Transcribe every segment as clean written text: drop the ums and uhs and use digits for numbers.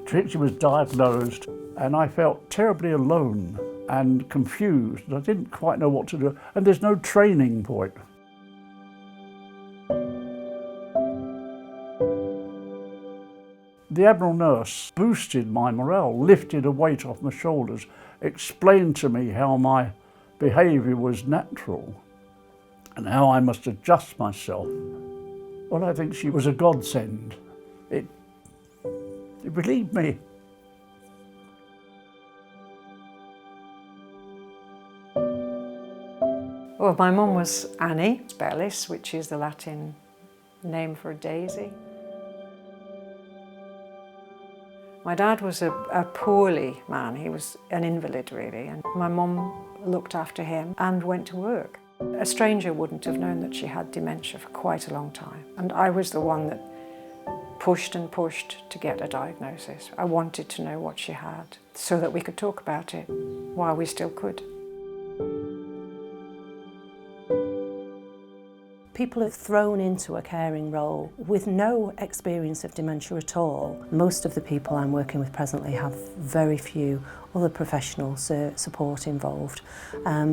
She was diagnosed and I felt terribly alone and confused. I didn't quite know what to do, and there's no training for it. The Admiral Nurse boosted my morale, lifted a weight off my shoulders, explained to me how my behaviour was natural and how I must adjust myself. Well, I think she was a godsend. It relieved me. Well, my mum was Annie Bellis, which is the Latin name for a daisy. My dad was a poorly man. He was an invalid, really, and my mum looked after him and went to work. A stranger wouldn't have known that she had dementia for quite a long time, and I was the one that pushed and pushed to get a diagnosis. I wanted to know what she had so that we could talk about it while we still could. People are thrown into a caring role with no experience of dementia at all. Most of the people I'm working with presently have very few other professional support involved.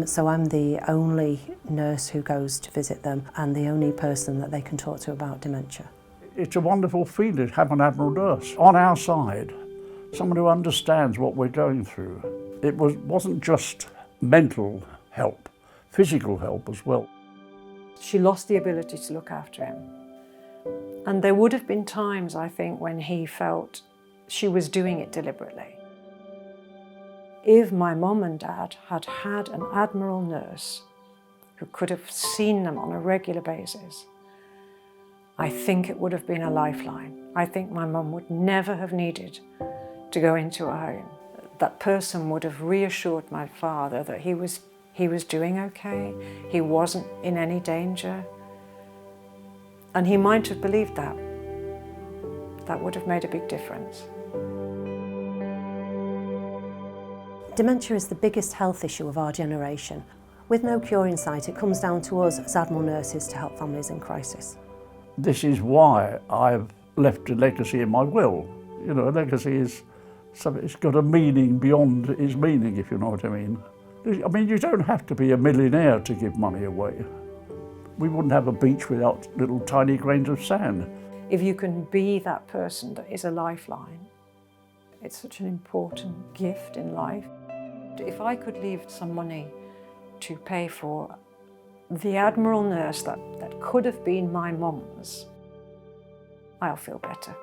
So I'm the only nurse who goes to visit them and the only person that they can talk to about dementia. It's a wonderful feeling to have an Admiral Nurse on our side, someone who understands what we're going through. It wasn't just mental help, physical help as well. She lost the ability to look after him. And there would have been times, I think, when he felt she was doing it deliberately. If my mum and dad had had an Admiral Nurse who could have seen them on a regular basis, I think it would have been a lifeline. I think my mum would never have needed to go into a home. That person would have reassured my father that he was doing okay, he wasn't in any danger, and he might have believed that. That would have made a big difference. Dementia is the biggest health issue of our generation. With no cure in sight, it comes down to us as Admiral Nurses to help families in crisis. This is why I've left a legacy in my will. You know, a legacy is something, it's got a meaning beyond its meaning, if you know what I mean. I mean, you don't have to be a millionaire to give money away. We wouldn't have a beach without little tiny grains of sand. If you can be that person that is a lifeline, it's such an important gift in life. If I could leave some money to pay for the Admiral Nurse that could have been my mum's, I'll feel better.